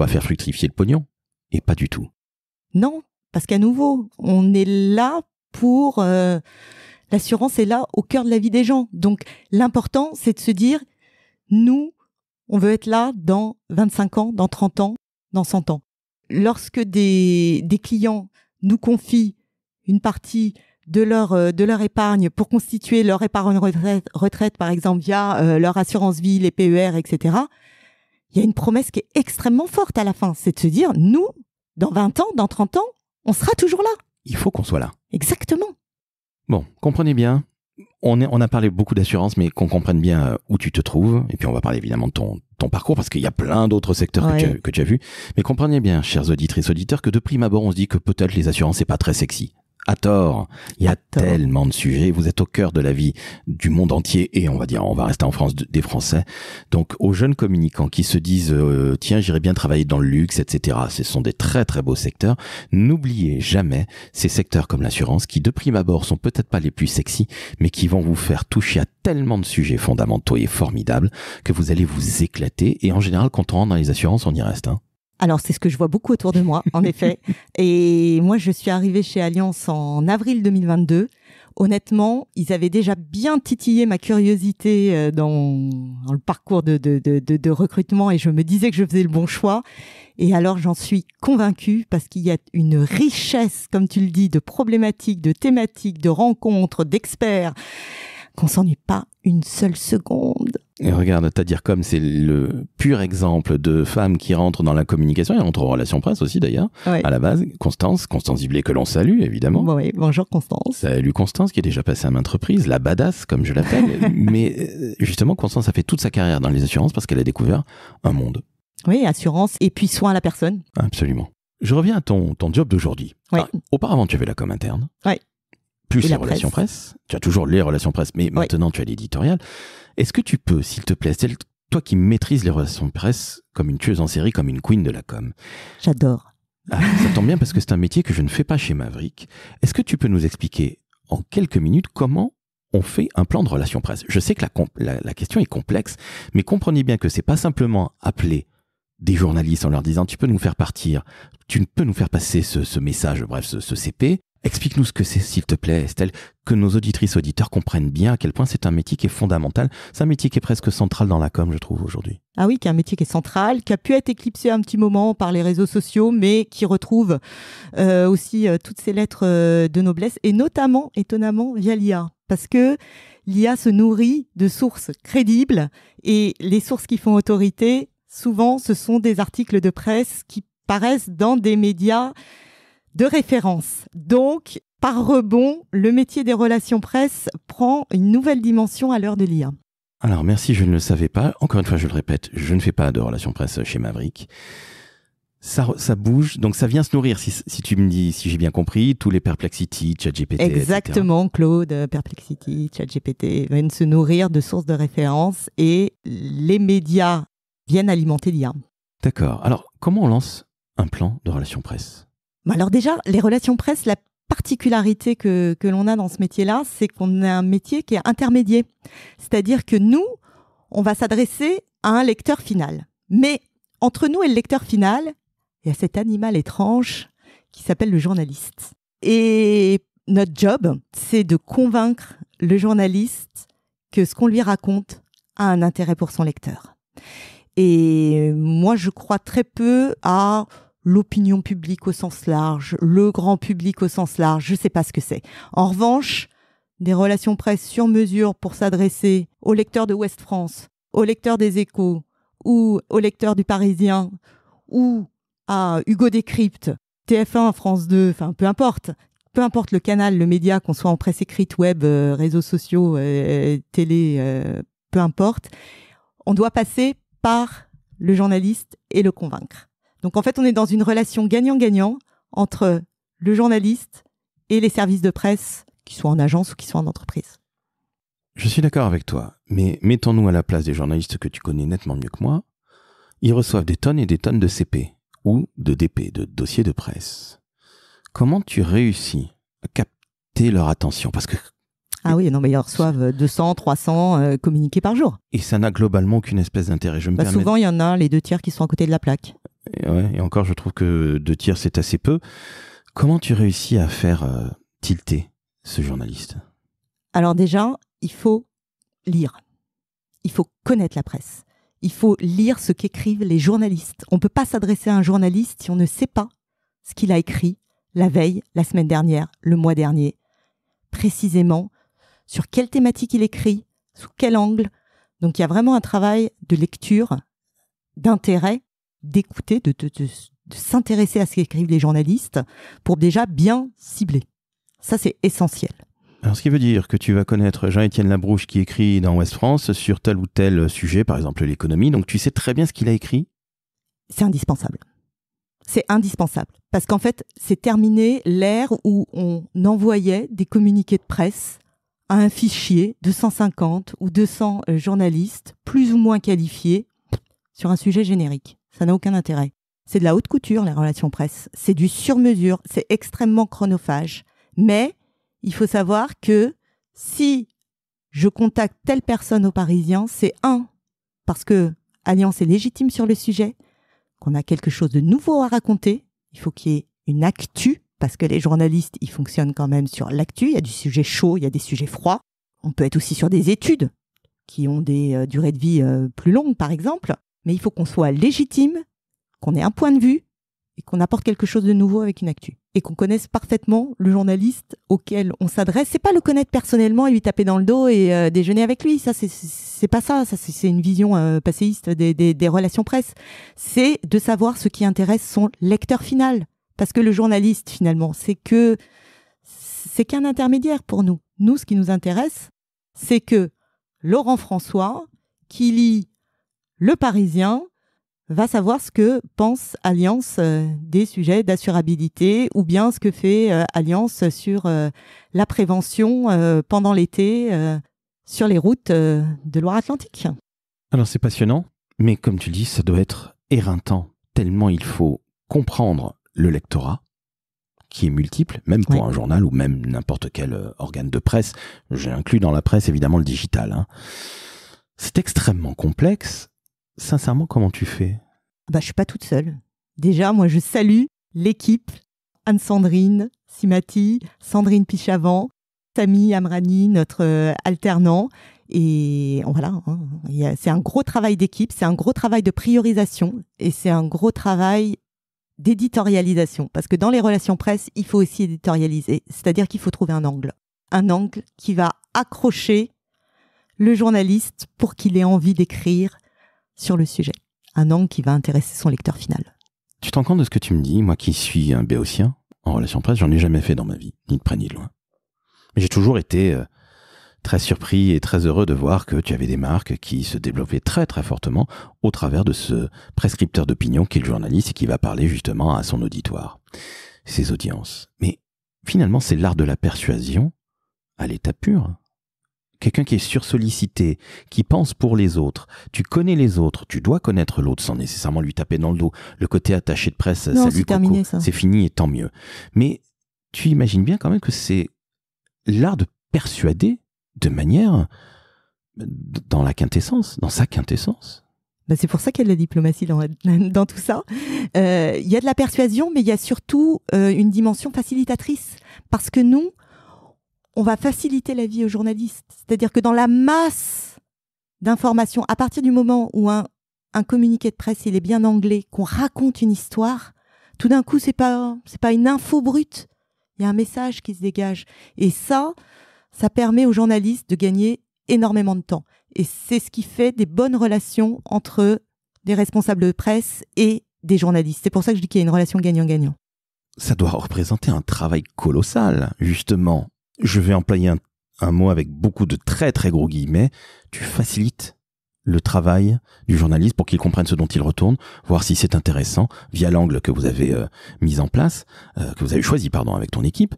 faire fructifier le pognon. Et pas du tout. Non, parce qu'à nouveau, on est là pour... l'assurance est là au cœur de la vie des gens. Donc l'important, c'est de se dire, nous... on veut être là dans 25 ans, dans 30 ans, dans 100 ans. Lorsque des clients nous confient une partie de leur épargne pour constituer leur épargne retraite, par exemple, via leur assurance vie, les PER, etc., il y a une promesse qui est extrêmement forte à la fin. C'est de se dire, nous, dans 20 ans, dans 30 ans, on sera toujours là. Il faut qu'on soit là. Exactement. Bon, comprenez bien. on a parlé beaucoup d'assurance, mais qu'on comprenne bien où tu te trouves. Et puis, on va parler évidemment de ton parcours, parce qu'il y a plein d'autres secteurs que tu as vus. Mais comprenez bien, chers auditrices, auditeurs, que de prime abord, on se dit que peut-être les assurances, c'est pas très sexy. À tort. Il y a tellement de sujets. Vous êtes au cœur de la vie du monde entier et on va rester en France des Français. Donc, aux jeunes communicants qui se disent tiens, j'irais bien travailler dans le luxe, etc. Ce sont des très très beaux secteurs. N'oubliez jamais ces secteurs comme l'assurance qui, de prime abord, sont peut-être pas les plus sexy, mais qui vont vous faire toucher à tellement de sujets fondamentaux et formidables que vous allez vous éclater. Et en général, quand on rentre dans les assurances, on y reste. Alors, c'est ce que je vois beaucoup autour de moi, en effet. Et moi, je suis arrivée chez Allianz en avril 2022. Honnêtement, ils avaient déjà bien titillé ma curiosité dans le parcours de recrutement et je me disais que je faisais le bon choix. Et alors, j'en suis convaincue parce qu'il y a une richesse, comme tu le dis, de problématiques, de thématiques, de rencontres, d'experts, qu'on s'ennuie pas une seule seconde. Et regarde, Tadircom, c'est le pur exemple de femmes qui rentrent dans la communication et rentrent en relation presse aussi d'ailleurs, à la base. Constance Diblet que l'on salue évidemment. Bon, oui, bonjour Constance. Salut Constance qui est déjà passée à maintes reprises, la badass comme je l'appelle. Mais justement, Constance a fait toute sa carrière dans les assurances parce qu'elle a découvert un monde. Oui, assurance et puis soin à la personne. Absolument. Je reviens à ton job d'aujourd'hui. Oui. Alors, auparavant, tu avais la com interne. Oui. Plus les relations presse. Tu as toujours les relations presse, mais maintenant tu as l'éditorial. Est-ce que tu peux, s'il te plaît, toi qui maîtrises les relations presse comme une tueuse en série, comme une queen de la com? J'adore. Ah, ça tombe bien parce que c'est un métier que je ne fais pas chez Maverick. Est-ce que tu peux nous expliquer en quelques minutes comment on fait un plan de relations presse? Je sais que la question est complexe, mais comprenez bien que c'est pas simplement appeler des journalistes en leur disant tu peux nous faire passer ce message, bref, ce CP. Explique-nous ce que c'est, s'il te plaît, Estelle, que nos auditrices, auditeurs comprennent bien à quel point c'est un métier qui est fondamental. C'est un métier qui est presque central dans la com, je trouve, aujourd'hui. Ah oui, qui est un métier qui est central, qui a pu être éclipsé un petit moment par les réseaux sociaux, mais qui retrouve aussi toutes ces lettres de noblesse, et notamment, étonnamment, via l'IA. Parce que l'IA se nourrit de sources crédibles, et les sources qui font autorité, souvent, ce sont des articles de presse qui paraissent dans des médias de référence. Donc, par rebond, le métier des relations presse prend une nouvelle dimension à l'heure de l'IA. Alors, merci, je ne le savais pas. Encore une fois, je le répète, je ne fais pas de relations presse chez Maverick. Ça bouge, donc ça vient se nourrir, si tu me dis, si j'ai bien compris, tous les Perplexity, ChatGPT, Exactement, etc. Claude, Perplexity, ChatGPT viennent se nourrir de sources de référence et les médias viennent alimenter l'IA. D'accord. Alors, comment on lance un plan de relations presse ? Alors déjà, les relations presse, la particularité que l'on a dans ce métier-là, c'est qu'on a un métier qui est intermédiaire. C'est-à-dire que nous, on va s'adresser à un lecteur final. Mais entre nous et le lecteur final, il y a cet animal étrange qui s'appelle le journaliste. Et notre job, c'est de convaincre le journaliste que ce qu'on lui raconte a un intérêt pour son lecteur. Et moi, je crois très peu à l'opinion publique au sens large, le grand public au sens large, je ne sais pas ce que c'est. En revanche, des relations presse sur mesure pour s'adresser aux lecteurs de Ouest France, aux lecteurs des Échos, ou aux lecteurs du Parisien, ou à Hugo Décrypte, TF1, France 2, enfin peu importe le canal, le média, qu'on soit en presse écrite, web, réseaux sociaux, télé, peu importe, on doit passer par le journaliste et le convaincre. Donc en fait, on est dans une relation gagnant-gagnant entre le journaliste et les services de presse, qu'ils soient en agence ou qu'ils soient en entreprise. Je suis d'accord avec toi, mais mettons-nous à la place des journalistes que tu connais nettement mieux que moi. Ils reçoivent des tonnes et des tonnes de CP ou de DP, de dossiers de presse. Comment tu réussis à capter leur attention ? Parce que ah oui, non, mais ils reçoivent 200, 300 communiqués par jour. Et ça n'a globalement aucune espèce d'intérêt. Souvent, il y en a les 2 tiers qui sont à côté de la plaque. Et encore, je trouve que 2 tiers, c'est assez peu. Comment tu réussis à faire tilter ce journaliste ? Alors déjà, il faut lire. Il faut connaître la presse. Il faut lire ce qu'écrivent les journalistes. On ne peut pas s'adresser à un journaliste si on ne sait pas ce qu'il a écrit la veille, la semaine dernière, le mois dernier, précisément, sur quelle thématique il écrit, sous quel angle. Donc il y a vraiment un travail de lecture, d'intérêt, d'écouter, de s'intéresser à ce qu'écrivent les journalistes pour déjà bien cibler. Ça, c'est essentiel. Alors, ce qui veut dire que tu vas connaître Jean-Étienne Labrouche qui écrit dans Ouest France sur tel ou tel sujet, par exemple l'économie. Donc, tu sais très bien ce qu'il a écrit. C'est indispensable. C'est indispensable. Parce qu'en fait, c'est terminé l'ère où on envoyait des communiqués de presse à un fichier de 150 ou 200 journalistes plus ou moins qualifiés sur un sujet générique. Ça n'a aucun intérêt. C'est de la haute couture, les relations presse. C'est du sur-mesure. C'est extrêmement chronophage. Mais il faut savoir que si je contacte telle personne au Parisien, c'est parce que Alliance est légitime sur le sujet, qu'on a quelque chose de nouveau à raconter. Il faut qu'il y ait une actu, parce que les journalistes, ils fonctionnent quand même sur l'actu. Il y a du sujet chaud, il y a des sujets froids. On peut être aussi sur des études qui ont des durées de vie plus longues, par exemple. Mais il faut qu'on soit légitime, qu'on ait un point de vue et qu'on apporte quelque chose de nouveau avec une actu. Et qu'on connaisse parfaitement le journaliste auquel on s'adresse. C'est pas le connaître personnellement et lui taper dans le dos et déjeuner avec lui. Ça, c'est pas ça. Ça, c'est une vision passéiste des relations presse. C'est de savoir ce qui intéresse son lecteur final. Parce que le journaliste, finalement, c'est qu'un intermédiaire pour nous. Nous, ce qui nous intéresse, c'est que Laurent François, qui lit Le Parisien, va savoir ce que pense Alliance des sujets d'assurabilité ou bien ce que fait Alliance sur la prévention pendant l'été sur les routes de Loire-Atlantique. Alors, c'est passionnant, mais comme tu dis, ça doit être éreintant, tellement il faut comprendre le lectorat, qui est multiple, même pour un journal ou même n'importe quel organe de presse. J'ai inclus dans la presse, évidemment, le digital. Hein. C'est extrêmement complexe. Sincèrement, comment tu fais ? Je suis pas toute seule. Déjà, moi, je salue l'équipe, Anne-Sandrine Simati, Sandrine Pichavant, Samy Amrani, notre alternant. Et voilà, c'est un gros travail d'équipe, c'est un gros travail de priorisation et c'est un gros travail d'éditorialisation. Parce que dans les relations presse, il faut aussi éditorialiser. C'est-à-dire qu'il faut trouver un angle qui va accrocher le journaliste pour qu'il ait envie d'écrire sur le sujet. Un angle qui va intéresser son lecteur final. Tu te rends compte de ce que tu me dis ? Moi qui suis un béotien en relations presse, j'en ai jamais fait dans ma vie, ni de près ni de loin. Mais j'ai toujours été très surpris et très heureux de voir que tu avais des marques qui se développaient très très fortement au travers de ce prescripteur d'opinion qui est le journaliste et qui va parler justement à son auditoire, ses audiences. Mais finalement, c'est l'art de la persuasion à l'état pur. Quelqu'un qui est sursollicité, qui pense pour les autres. Tu connais les autres, tu dois connaître l'autre sans nécessairement lui taper dans le dos. Le côté attaché de presse, non, salut, c'est terminé, ça. C'est fini et tant mieux. Mais tu imagines bien quand même que c'est l'art de persuader de manière dans la quintessence, dans sa quintessence. C'est pour ça qu'il y a de la diplomatie dans tout ça. Il y a de la persuasion, mais il y a surtout une dimension facilitatrice. Parce que nous, on va faciliter la vie aux journalistes. C'est-à-dire que dans la masse d'informations, à partir du moment où un communiqué de presse il est bien anglais, qu'on raconte une histoire, tout d'un coup, c'est pas une info brute. Il y a un message qui se dégage. Et ça permet aux journalistes de gagner énormément de temps. Et c'est ce qui fait des bonnes relations entre des responsables de presse et des journalistes. C'est pour ça que je dis qu'il y a une relation gagnant-gagnant. Ça doit représenter un travail colossal, justement. Je vais employer un mot avec beaucoup de très très gros guillemets. Tu facilites le travail du journaliste pour qu'il comprenne ce dont il retourne, voir si c'est intéressant via l'angle que vous avez mis en place, que vous avez choisi, avec ton équipe.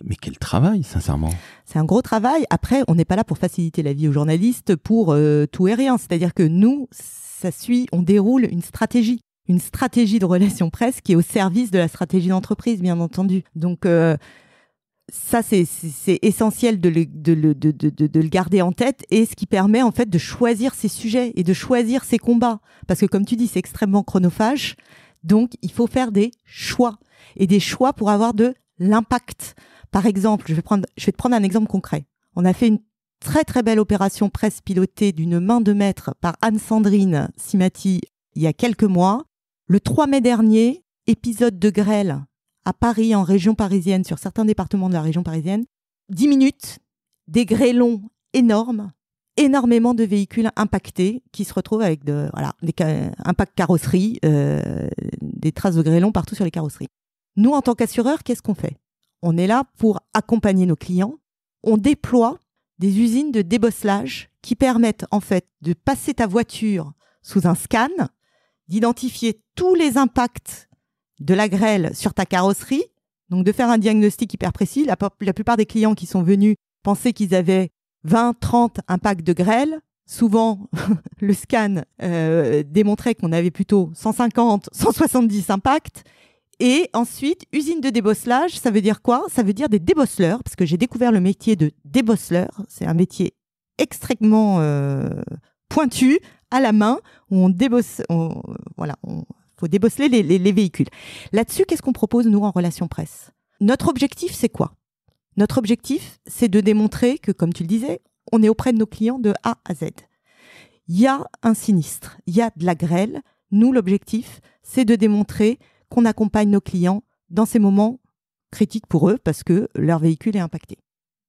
Mais quel travail, sincèrement. C'est un gros travail. Après, on n'est pas là pour faciliter la vie aux journalistes pour tout et rien. C'est-à-dire que nous, on déroule une stratégie de relations presse qui est au service de la stratégie d'entreprise, bien entendu. Donc, ça, c'est essentiel de le garder en tête et ce qui permet en fait de choisir ses sujets et de choisir ses combats. Parce que comme tu dis, c'est extrêmement chronophage. Donc, il faut faire des choix. Et des choix pour avoir de l'impact. Par exemple, je vais te prendre un exemple concret. On a fait une très très belle opération presse pilotée d'une main de maître par Anne-Sandrine Simati il y a quelques mois. Le 3 mai dernier, épisode de grêle à Paris, en région parisienne, sur certains départements de la région parisienne. 10 minutes, des grêlons énormes, énormément de véhicules impactés qui se retrouvent avec des impacts carrosserie, des traces de grêlons partout sur les carrosseries. Nous, en tant qu'assureurs, qu'est-ce qu'on fait ? On est là pour accompagner nos clients. On déploie des usines de débosselage qui permettent en fait de passer ta voiture sous un scan, d'identifier tous les impacts de la grêle sur ta carrosserie, donc de faire un diagnostic hyper précis. La plupart des clients qui sont venus pensaient qu'ils avaient 20, 30 impacts de grêle. Souvent, le scan démontrait qu'on avait plutôt 150, 170 impacts. Et ensuite, usine de débosselage, ça veut dire quoi ? Ça veut dire des débosseleurs, parce que j'ai découvert le métier de débosseleur. C'est un métier extrêmement pointu, à la main, où on débosse, faut débosseler les véhicules. Là-dessus, qu'est-ce qu'on propose, nous, en relation presse ? Notre objectif, c'est quoi ? Notre objectif, c'est de démontrer que, comme tu le disais, on est auprès de nos clients de A à Z. Il y a un sinistre, il y a de la grêle. Nous, l'objectif, c'est de démontrer qu'on accompagne nos clients dans ces moments critiques pour eux parce que leur véhicule est impacté.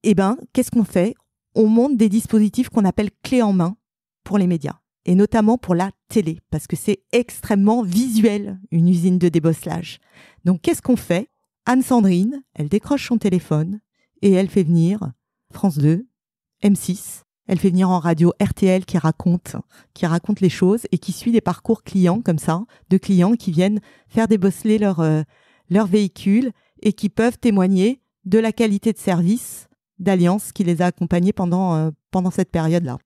Eh bien, qu'est-ce qu'on fait ? On monte des dispositifs qu'on appelle clés en main pour les médias et notamment pour la télé parce que c'est extrêmement visuel, une usine de débosselage. Donc, qu'est-ce qu'on fait ? Anne-Sandrine, elle décroche son téléphone et elle fait venir France 2, M6, elle fait venir en radio RTL qui raconte les choses et qui suit des parcours clients comme ça, de clients qui viennent faire débosseler leur véhicule et qui peuvent témoigner de la qualité de service d'Alliance qui les a accompagnés pendant cette période-là.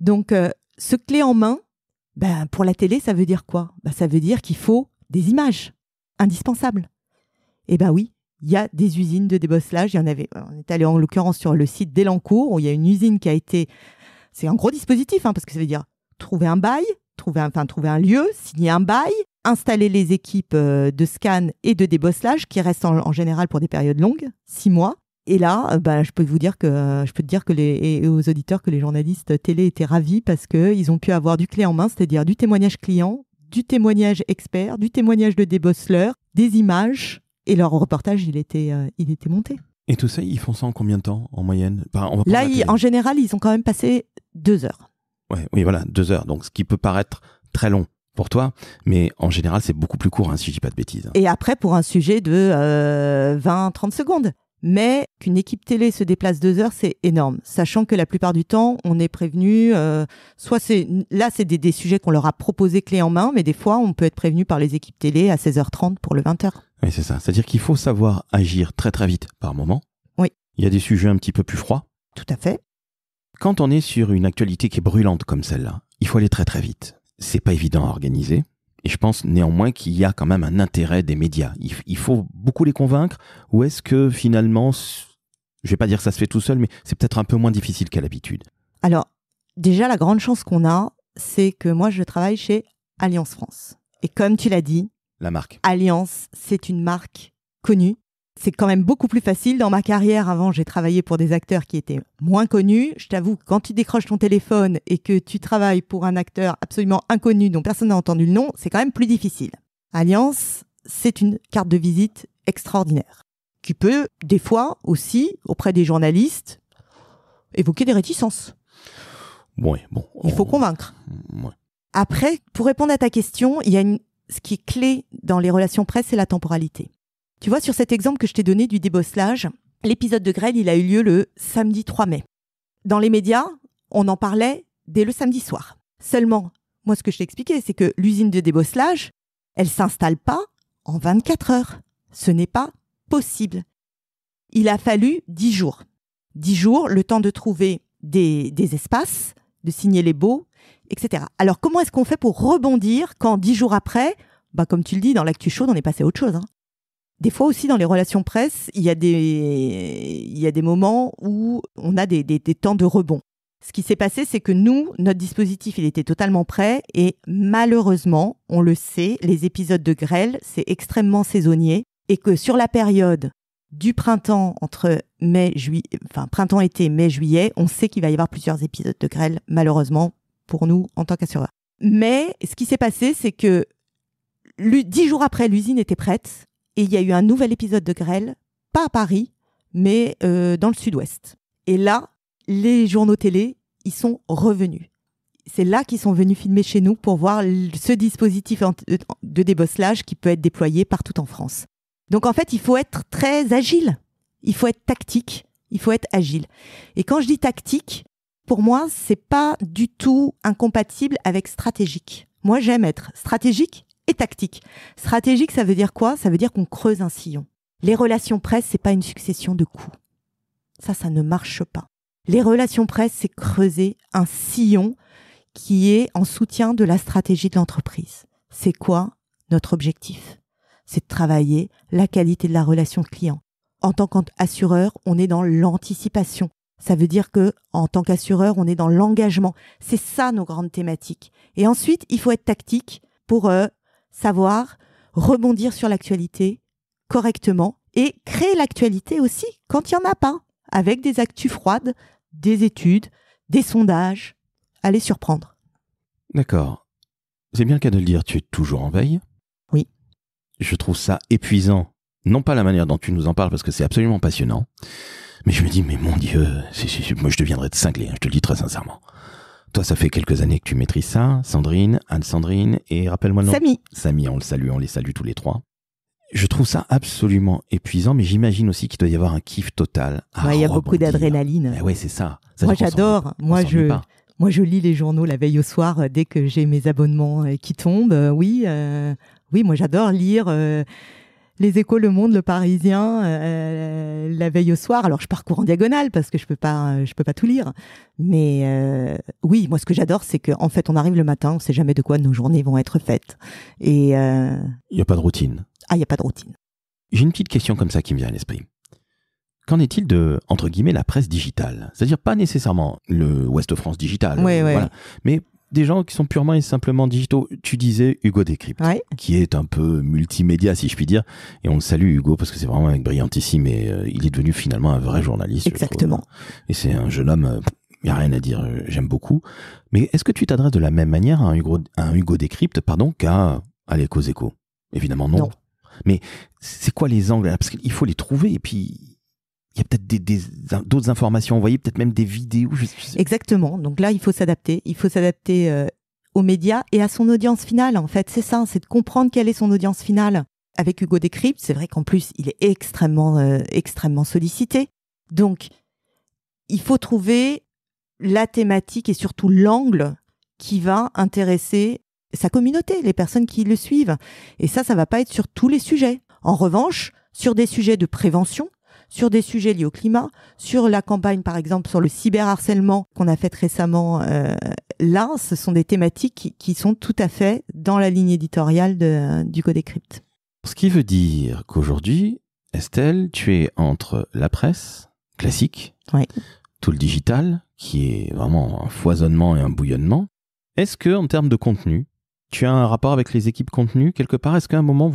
Donc, ce clé en main, pour la télé, ça veut dire quoi ? Ça veut dire qu'il faut des images indispensables. Eh bien oui, il y a des usines de débosselage. Il y en avait. On est allé en l'occurrence sur le site d'Elancourt où il y a une usine qui a été. C'est un gros dispositif parce que ça veut dire trouver un bail, trouver un lieu, signer un bail, installer les équipes de scan et de débosselage qui restent en général pour des périodes longues, 6 mois. Et là, je peux te dire que et aux auditeurs que les journalistes télé étaient ravis parce que ils ont pu avoir du clé en main, c'est-à-dire du témoignage client, du témoignage expert, du témoignage de débosseleur, des images. Et leur reportage, il était monté. Et tout ça, ils font ça en combien de temps, en moyenne ? Là, en général, ils ont quand même passé 2 heures. Oui, voilà, 2 heures. Donc, ce qui peut paraître très long pour toi, mais en général, c'est beaucoup plus court, si je dis pas de bêtises. Et après, pour un sujet de 20-30 secondes. Mais qu'une équipe télé se déplace 2 heures, c'est énorme. Sachant que la plupart du temps, on est prévenu, c'est des sujets qu'on leur a proposés clés en main, mais des fois, on peut être prévenu par les équipes télé à 16h30 pour le 20h. Oui, c'est ça. C'est-à-dire qu'il faut savoir agir très très vite par moment. Oui. Il y a des sujets un petit peu plus froids. Tout à fait. Quand on est sur une actualité qui est brûlante comme celle-là, il faut aller très très vite. C'est pas évident à organiser. Et je pense néanmoins qu'il y a quand même un intérêt des médias. Il faut beaucoup les convaincre. Ou est-ce que finalement, je vais pas dire que ça se fait tout seul, mais c'est peut-être un peu moins difficile qu'à l'habitude. Alors, déjà, la grande chance qu'on a, c'est que moi, je travaille chez Alliance France. Et comme tu l'as dit, la marque. Alliance, c'est une marque connue. C'est quand même beaucoup plus facile. Dans ma carrière, avant, j'ai travaillé pour des acteurs qui étaient moins connus. Je t'avoue, quand tu décroches ton téléphone et que tu travailles pour un acteur absolument inconnu dont personne n'a entendu le nom, c'est quand même plus difficile. Alliance, c'est une carte de visite extraordinaire qui peut, des fois aussi, auprès des journalistes, évoquer des réticences. Bon. Il faut convaincre. Ouais. Après, pour répondre à ta question, il y a ce qui est clé dans les relations presse, c'est la temporalité. Tu vois, sur cet exemple que je t'ai donné du débosselage, l'épisode de grêle, il a eu lieu le samedi 3 mai. Dans les médias, on en parlait dès le samedi soir. Seulement, moi, ce que je t'ai expliqué, c'est que l'usine de débosselage, elle s'installe pas en 24 heures. Ce n'est pas possible. Il a fallu 10 jours. 10 jours, le temps de trouver des espaces, de signer les baux, etc. Alors, comment est-ce qu'on fait pour rebondir quand 10 jours après, comme tu le dis, dans l'actu chaude, on est passé à autre chose, Des fois aussi, dans les relations presse, il y a des moments où on a des temps de rebond. Ce qui s'est passé, c'est que nous, notre dispositif, il était totalement prêt et malheureusement, on le sait, les épisodes de grêle, c'est extrêmement saisonnier et que sur la période du printemps, entre printemps-été, mai-juillet, on sait qu'il va y avoir plusieurs épisodes de grêle, malheureusement, pour nous, en tant qu'assureur. Mais ce qui s'est passé, c'est que 10 jours après, l'usine était prête. Et il y a eu un nouvel épisode de grêle, pas à Paris, mais dans le sud-ouest. Et là, les journaux télé, ils sont revenus. C'est là qu'ils sont venus filmer chez nous pour voir ce dispositif de débosselage qui peut être déployé partout en France. Donc en fait, il faut être très agile. il faut être tactique, il faut être agile. Et quand je dis tactique, pour moi, c'est pas du tout incompatible avec stratégique. Moi, j'aime être stratégique et tactique. Stratégique, ça veut dire quoi ? Ça veut dire qu'on creuse un sillon. Les relations presse, c'est pas une succession de coups. Ça ne marche pas. Les relations presse, c'est creuser un sillon qui est en soutien de la stratégie de l'entreprise. C'est quoi notre objectif ? C'est de travailler la qualité de la relation client. En tant qu'assureur, on est dans l'anticipation. Ça veut dire que, en tant qu'assureur, on est dans l'engagement. C'est ça nos grandes thématiques. Et ensuite, il faut être tactique pour savoir rebondir sur l'actualité correctement et créer l'actualité aussi quand il n'y en a pas, avec des actus froides, des études, des sondages. Allez surprendre. D'accord. C'est bien le cas de le dire, tu es toujours en veille. Oui. Je trouve ça épuisant. Non pas la manière dont tu nous en parles, parce que c'est absolument passionnant. Mais je me dis, mais mon Dieu, moi je deviendrais cinglé, je te le dis très sincèrement. Toi, ça fait quelques années que tu maîtrises ça. Sandrine, Anne-Sandrine, et rappelle-moi le nom. Samy. Samy, on les salue tous les trois. Je trouve ça absolument épuisant, mais j'imagine aussi qu'il doit y avoir un kiff total. Il y a beaucoup d'adrénaline. Ouais, c'est ça. Moi, j'adore. Moi, je lis les journaux la veille au soir dès que j'ai mes abonnements qui tombent. Oui, moi, j'adore lire Les Échos, Le Monde, Le Parisien la veille au soir. Alors, je parcours en diagonale parce que je peux pas tout lire. Mais oui, moi, ce que j'adore, c'est qu'en fait, on arrive le matin, on sait jamais de quoi nos journées vont être faites. Et il n'y a pas de routine. Il n'y a pas de routine. J'ai une petite question comme ça qui me vient à l'esprit. Qu'en est-il de, entre guillemets, la presse digitale ? C'est-à-dire pas nécessairement le Ouest France digital, voilà, mais des gens qui sont purement et simplement digitaux. Tu disais Hugo Décrypte, qui est un peu multimédia, si je puis dire, et on le salue Hugo parce que c'est vraiment un mec brillantissime et il est devenu finalement un vrai journaliste. Exactement. Et c'est un jeune homme, il n'y a rien à dire, j'aime beaucoup. Mais est-ce que tu t'adresses de la même manière à un Hugo Décrypte, qu'à l'Échos Échos ? Évidemment non. Mais c'est quoi les angles ? Parce qu'il faut les trouver et puis... Il y a peut-être d'autres informations envoyées, peut-être même des vidéos. Exactement. Donc là, il faut s'adapter. Il faut s'adapter aux médias et à son audience finale. En fait, c'est ça, c'est de comprendre quelle est son audience finale. Avec Hugo Décrypte, c'est vrai qu'en plus, il est extrêmement sollicité. Donc, il faut trouver la thématique et surtout l'angle qui va intéresser sa communauté, les personnes qui le suivent. Et ça va pas être sur tous les sujets. En revanche, sur des sujets de prévention, sur des sujets liés au climat, sur la campagne par exemple sur le cyberharcèlement qu'on a faite récemment, là ce sont des thématiques qui sont tout à fait dans la ligne éditoriale d'Hugo Décrypte. Ce qui veut dire qu'aujourd'hui, Estelle, tu es entre la presse classique, tout le digital, qui est vraiment un foisonnement et un bouillonnement. Est-ce que en termes de contenu, tu as un rapport avec les équipes contenu quelque part ? Est-ce qu'à un moment,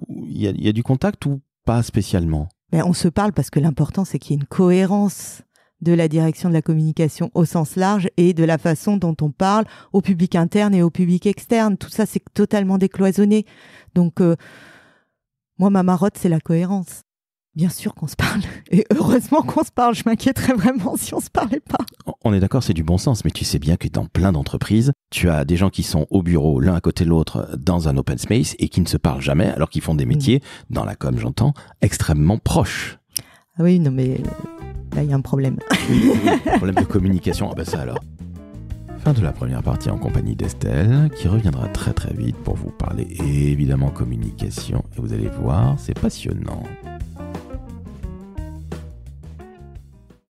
il y a du contact ou pas spécialement ? On se parle parce que l'important, c'est qu'il y ait une cohérence de la direction de la communication au sens large et de la façon dont on parle au public interne et au public externe. Tout ça, c'est totalement décloisonné. Donc, moi, ma marotte, c'est la cohérence. Bien sûr qu'on se parle. Et heureusement qu'on se parle. Je m'inquiéterais vraiment si on se parlait pas. On est d'accord, c'est du bon sens, mais tu sais bien que dans plein d'entreprises, tu as des gens qui sont au bureau, l'un à côté de l'autre, dans un open space et qui ne se parlent jamais, alors qu'ils font des métiers, dans la com, j'entends, extrêmement proches. Ah oui, non, mais là, il y a un problème. Oui, problème de communication. Ah ben ça alors. Fin de la première partie en compagnie d'Estelle, qui reviendra très très vite pour vous parler évidemment communication. Et vous allez voir, c'est passionnant.